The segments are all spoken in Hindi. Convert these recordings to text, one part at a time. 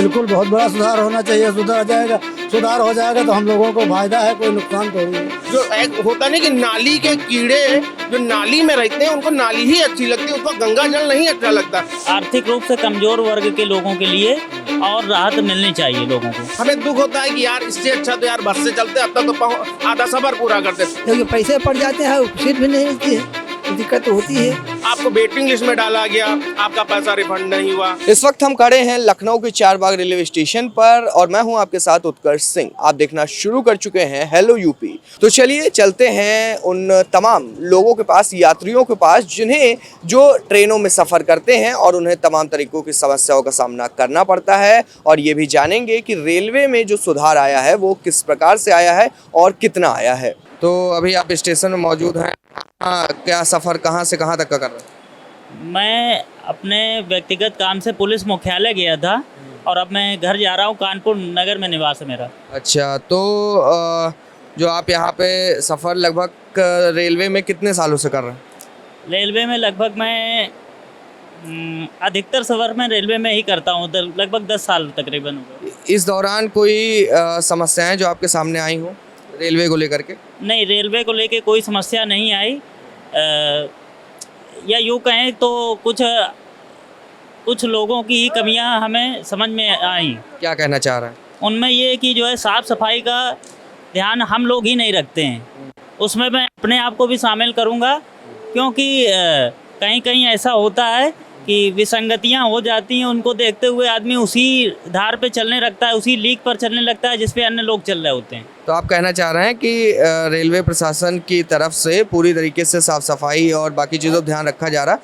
बिल्कुल बहुत बड़ा सुधार होना चाहिए। सुधार हो जाएगा तो हम लोगों को फायदा है, कोई नुकसान थोड़ी है। जो एक होता नहीं कि नाली के कीड़े जो नाली में रहते हैं उनको नाली ही अच्छी लगती है, उसको गंगा जल नहीं अच्छा लगता। आर्थिक रूप से कमजोर वर्ग के लोगों के लिए और राहत मिलनी चाहिए लोगों को। हमें दुख होता है कि यार इससे अच्छा तो यार बस से चलते, अब तक तो आधा सफर पूरा करते। क्योंकि पैसे पड़ जाते हैं, सीट भी नहीं मिलती है, दिक्कत तो होती है। आपको वेटिंग लिस्ट में डाला गया, आपका पैसा रिफंड नहीं हुआ। इस वक्त हम खड़े हैं लखनऊ के चारबाग रेलवे स्टेशन पर और मैं हूं आपके साथ उत्कर्ष सिंह। आप देखना शुरू कर चुके हैं हेलो यूपी। तो चलिए चलते हैं उन तमाम लोगों के पास, यात्रियों के पास जिन्हें जो ट्रेनों में सफ़र करते हैं और उन्हें तमाम तरीकों की समस्याओं का सामना करना पड़ता है, और ये भी जानेंगे कि रेलवे में जो सुधार आया है वो किस प्रकार से आया है और कितना आया है। तो अभी आप स्टेशन में मौजूद हैं, क्या सफ़र कहाँ से कहाँ तक का कर रहे हैं? मैं अपने व्यक्तिगत काम से पुलिस मुख्यालय गया था और अब मैं घर जा रहा हूँ। कानपुर नगर में निवास है मेरा। अच्छा, तो जो आप यहाँ पे सफ़र लगभग रेलवे में कितने सालों से कर रहे हैं? रेलवे में लगभग मैं अधिकतर सफ़र मैं रेलवे में ही करता हूँ, लगभग 10 साल तकरीबन हो गए। इस दौरान कोई समस्याएं जो आपके सामने आई हो रेलवे को लेकर के? नहीं, रेलवे को लेके कोई समस्या नहीं आई। या यूँ कहें तो कुछ लोगों की ही कमियां हमें समझ में आई। क्या कहना चाह रहे हैं? उनमें ये कि जो है साफ़ सफाई का ध्यान हम लोग ही नहीं रखते हैं। उसमें मैं अपने आप को भी शामिल करूँगा, क्योंकि कहीं कहीं ऐसा होता है कि विसंगतियां हो जाती हैं। उनको देखते हुए आदमी उसी धार पे चलने लगता है, उसी लीक पर चलने लगता है जिस पे अन्य लोग चल रहे होते हैं। तो आप कहना चाह रहे हैं कि रेलवे प्रशासन की तरफ से पूरी तरीके से साफ़ सफाई और बाकी चीज़ों पर ध्यान रखा जा रहा है,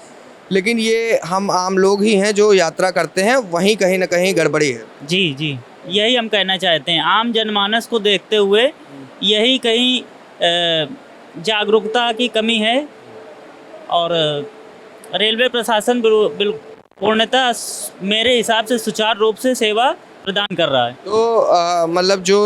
लेकिन ये हम आम लोग ही हैं जो यात्रा करते हैं, वहीं कहीं ना कहीं गड़बड़ी है। जी, यही हम कहना चाहते हैं। आम जनमानस को देखते हुए यही कहीं जागरूकता की कमी है, और रेलवे प्रशासन पूर्णतः मेरे हिसाब से सुचारू रूप से सेवा प्रदान कर रहा है। तो मतलब जो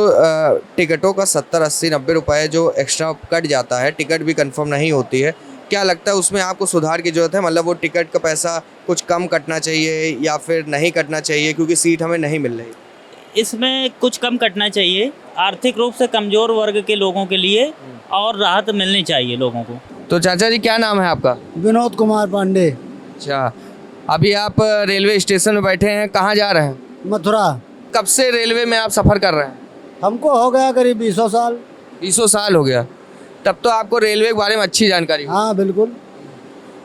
टिकटों का 70, 80, 90 रुपए जो एक्स्ट्रा कट जाता है, टिकट भी कंफर्म नहीं होती है, क्या लगता है उसमें आपको सुधार की ज़रूरत है? मतलब वो टिकट का पैसा कुछ कम कटना चाहिए या फिर नहीं कटना चाहिए क्योंकि सीट हमें नहीं मिल रही? इसमें कुछ कम कटना चाहिए। आर्थिक रूप से कमज़ोर वर्ग के लोगों के लिए और राहत मिलनी चाहिए लोगों को। तो चाचा जी, क्या नाम है आपका? विनोद कुमार पांडे। अच्छा, अभी आप रेलवे स्टेशन में बैठे हैं, कहाँ जा रहे हैं? मथुरा। कब से रेलवे में आप सफ़र कर रहे हैं? हमको हो गया करीब 20 साल। 20 साल हो गया, तब तो आपको रेलवे के बारे में अच्छी जानकारी हो। हाँ बिल्कुल।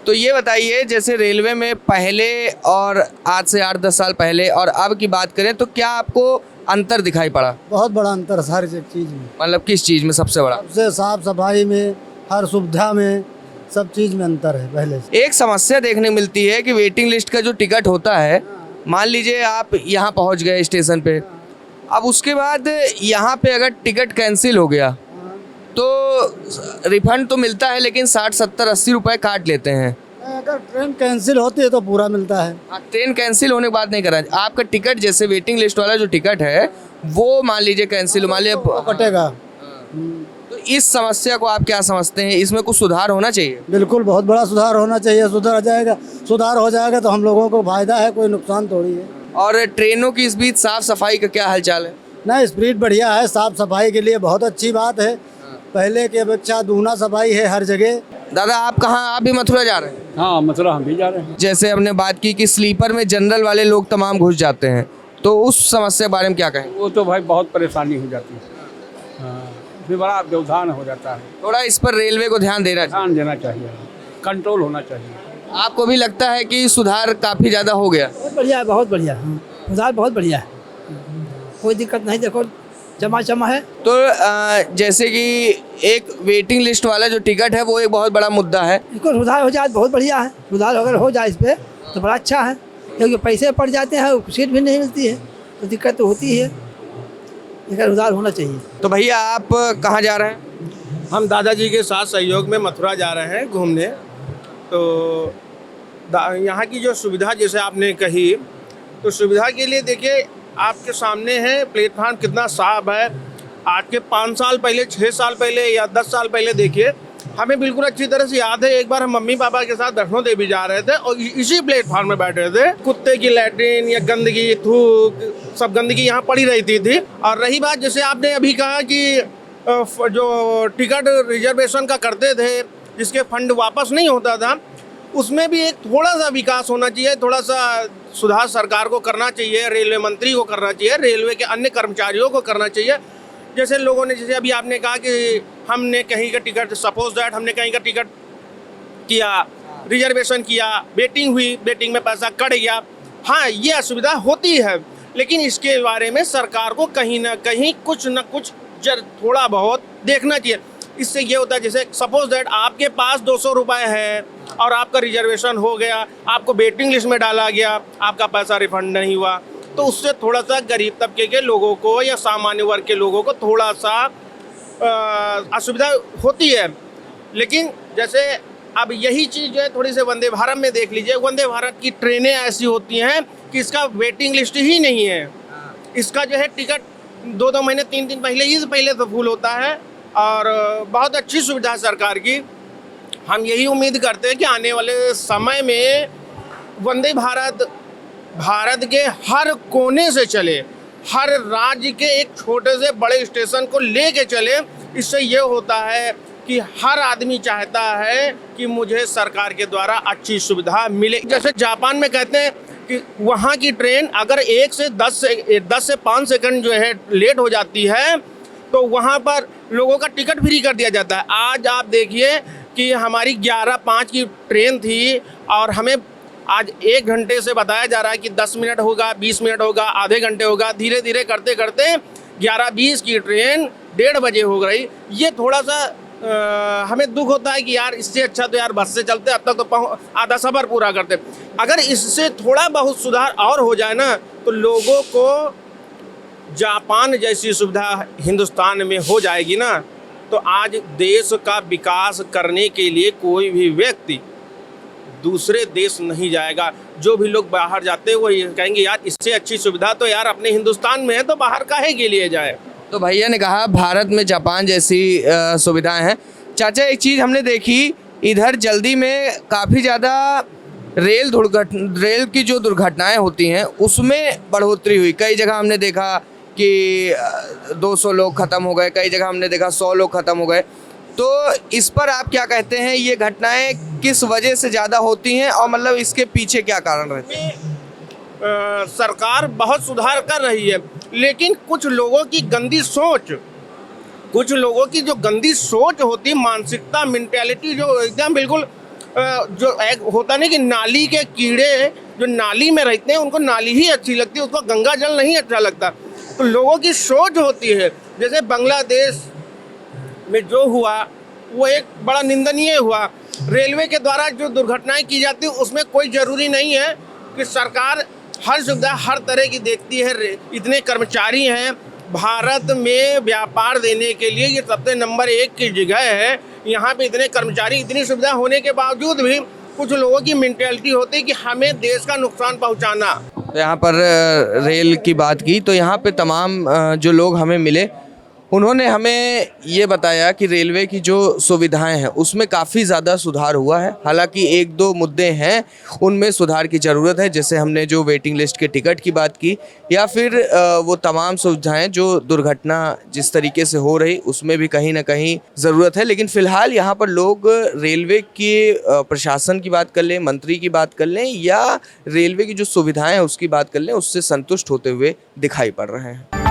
तो ये बताइए, जैसे रेलवे में पहले और आज से 8-10 साल पहले और अब की बात करें तो क्या आपको अंतर दिखाई पड़ा? बहुत बड़ा अंतर हर चीज़ में। मतलब किस चीज़ में सबसे बड़ा? सबसे साफ सफाई में, हर सुविधा में, सब चीज़ में अंतर है पहले से। एक समस्या देखने मिलती है कि वेटिंग लिस्ट का जो टिकट होता है, मान लीजिए आप यहाँ पहुँच गए स्टेशन पे, अब उसके बाद यहाँ पे अगर टिकट कैंसिल हो गया तो रिफंड तो मिलता है, लेकिन 60, 70, 80 रुपए काट लेते हैं। अगर ट्रेन कैंसिल होती है तो पूरा मिलता है। ट्रेन कैंसिल होने के बाद नहीं करा, आपका टिकट जैसे वेटिंग लिस्ट वाला जो टिकट है वो मान लीजिए कैंसिल, मान लीजिए कटेगा। तो इस समस्या को आप क्या समझते हैं? इसमें कुछ सुधार होना चाहिए? बिल्कुल बहुत बड़ा सुधार होना चाहिए। सुधार हो जाएगा तो हम लोगों को फायदा है, कोई नुकसान थोड़ी है। और ट्रेनों की इस बीच साफ सफाई का क्या हालचाल है? नहीं, स्पीड बढ़िया है, साफ सफाई के लिए बहुत अच्छी बात है। पहले की अपेक्षा दूना सफाई है हर जगह। दादा, आप कहाँ, आप भी मथुरा जा रहे हैं? हाँ, मथुरा हम भी जा रहे हैं। जैसे हमने बात की कि स्लीपर में जनरल वाले लोग तमाम घुस जाते हैं, तो उस समस्या के बारे में क्या कहें? वो तो भाई बहुत परेशानी हो जाती है। हाँ, फिर बड़ा व्यवधान हो जाता है। थोड़ा इस पर रेलवे को ध्यान देना चाहिए। ध्यान देना चाहिए, कंट्रोल होना चाहिए। आपको भी लगता है कि सुधार काफ़ी ज़्यादा हो गया? बहुत बढ़िया है, बहुत बढ़िया। सुधार बहुत बढ़िया है, कोई दिक्कत नहीं। देखो जमा है। तो जैसे कि एक वेटिंग लिस्ट वाला जो टिकट है वो एक बहुत बड़ा मुद्दा है। इसको सुधार हो जाए बहुत बढ़िया है। सुधार अगर हो जाए इस पर तो बड़ा अच्छा है, क्योंकि पैसे पड़ जाते हैं, सीट भी नहीं मिलती है, तो दिक्कत तो होती है। इसका सुधार होना चाहिए। तो भैया, आप कहाँ जा रहे हैं? हम दादाजी के साथ सहयोग में मथुरा जा रहे हैं घूमने। तो यहाँ की जो सुविधा जैसे आपने कही, तो सुविधा के लिए देखिए आपके सामने है प्लेटफार्म कितना साफ है। आज के 5 साल पहले, 6 साल पहले या 10 साल पहले देखिए हमें बिल्कुल अच्छी तरह से याद है, एक बार हम मम्मी पापा के साथ वैष्णो देवी जा रहे थे और इसी प्लेटफॉर्म में बैठे थे। कुत्ते की लैट्रिन या गंदगी, थूक, सब गंदगी यहाँ पड़ी रहती थी। और रही बात, जैसे आपने अभी कहा कि जो टिकट रिजर्वेशन का करते थे, जिसके फंड वापस नहीं होता था, उसमें भी एक थोड़ा सा विकास होना चाहिए, थोड़ा सा सुधार सरकार को करना चाहिए, रेलवे मंत्री को करना चाहिए, रेलवे के अन्य कर्मचारियों को करना चाहिए। जैसे लोगों ने, जैसे अभी आपने कहा कि हमने कहीं का टिकट, सपोज दैट हमने कहीं का टिकट किया, रिजर्वेशन किया, वेटिंग हुई, वेटिंग में पैसा कट गया। हाँ, ये असुविधा होती है, लेकिन इसके बारे में सरकार को कहीं ना कहीं कुछ न कुछ थोड़ा बहुत देखना चाहिए। इससे ये होता है, जैसे सपोज दैट आपके पास 200 रुपये है और आपका रिजर्वेशन हो गया, आपको वेटिंग लिस्ट में डाला गया, आपका पैसा रिफंड नहीं हुआ, तो उससे थोड़ा सा गरीब तबके के लोगों को या सामान्य वर्ग के लोगों को थोड़ा सा असुविधा होती है। लेकिन जैसे अब यही चीज़ जो है थोड़ी से वंदे भारत में देख लीजिए। वंदे भारत की ट्रेनें ऐसी होती हैं कि इसका वेटिंग लिस्ट ही नहीं है। इसका जो है टिकट 2-2 महीने 3-3 पहले ही से पहले तो फुल होता है और बहुत अच्छी सुविधा है सरकार की। हम यही उम्मीद करते हैं कि आने वाले समय में वंदे भारत भारत के हर कोने से चले, हर राज्य के एक छोटे से बड़े स्टेशन को लेके चले। इससे ये होता है कि हर आदमी चाहता है कि मुझे सरकार के द्वारा अच्छी सुविधा मिले। जैसे जापान में कहते हैं कि वहाँ की ट्रेन अगर 1 से 10 से 5 सेकंड जो है लेट हो जाती है तो वहाँ पर लोगों का टिकट फ्री कर दिया जाता है। आज आप देखिए कि हमारी 11:05 की ट्रेन थी और हमें आज 1 घंटे से बताया जा रहा है कि 10 मिनट होगा, 20 मिनट होगा, आधे घंटे होगा। धीरे धीरे करते करते 11:20 की ट्रेन 1:30 बजे हो गई। ये थोड़ा सा हमें दुख होता है कि यार इससे अच्छा तो यार बस से चलते, अब तक तो आधा सफ़र पूरा करते। अगर इससे थोड़ा बहुत सुधार और हो जाए ना तो लोगों को जापान जैसी सुविधा हिंदुस्तान में हो जाएगी ना, तो आज देश का विकास करने के लिए कोई भी व्यक्ति दूसरे देश नहीं जाएगा। जो भी लोग बाहर जाते हैं वो ये कहेंगे यार इससे अच्छी सुविधा तो यार अपने हिंदुस्तान में है, तो बाहर काहे के लिए जाए। तो भैया ने कहा भारत में जापान जैसी सुविधाएं हैं। चाचा, एक चीज़ हमने देखी, इधर जल्दी में काफ़ी ज़्यादा रेल की जो दुर्घटनाएं होती हैं उसमें बढ़ोतरी हुई। कई जगह हमने देखा कि 200 लोग ख़त्म हो गए, कई जगह हमने देखा 100 लोग ख़त्म हो गए। तो इस पर आप क्या कहते हैं, ये घटनाएं किस वजह से ज़्यादा होती हैं और मतलब इसके पीछे क्या कारण रहते हैं? सरकार बहुत सुधार कर रही है, लेकिन कुछ लोगों की गंदी सोच, कुछ लोगों की जो गंदी सोच होती, मानसिकता, मेंटालिटी जो एकदम बिल्कुल जो एक होता नहीं कि नाली के कीड़े जो नाली में रहते हैं उनको नाली ही अच्छी लगती है, उसको गंगा जल नहीं अच्छा लगता। तो लोगों की सोच होती है। जैसे बांग्लादेश में जो हुआ वो एक बड़ा निंदनीय हुआ। रेलवे के द्वारा जो दुर्घटनाएं की जाती है उसमें कोई ज़रूरी नहीं है कि सरकार हर सुविधा हर तरह की देखती है। इतने कर्मचारी हैं भारत में, व्यापार देने के लिए ये सबसे नंबर 1 की जगह है। यहाँ पे इतने कर्मचारी, इतनी सुविधा होने के बावजूद भी कुछ लोगों की मेंटालिटी होती है कि हमें देश का नुकसान पहुँचाना। यहाँ पर रेल की बात की तो यहाँ पे तमाम जो लोग हमें मिले उन्होंने हमें ये बताया कि रेलवे की जो सुविधाएं हैं उसमें काफ़ी ज़्यादा सुधार हुआ है। हालांकि 1-2 मुद्दे हैं उनमें सुधार की ज़रूरत है, जैसे हमने जो वेटिंग लिस्ट के टिकट की बात की या फिर वो तमाम सुविधाएं जो दुर्घटना जिस तरीके से हो रही उसमें भी कहीं ना कहीं ज़रूरत है। लेकिन फ़िलहाल यहाँ पर लोग रेलवे के प्रशासन की बात कर लें, मंत्री की बात कर लें या रेलवे की जो सुविधाएँ हैं उसकी बात कर लें, उससे संतुष्ट होते हुए दिखाई पड़ रहे हैं।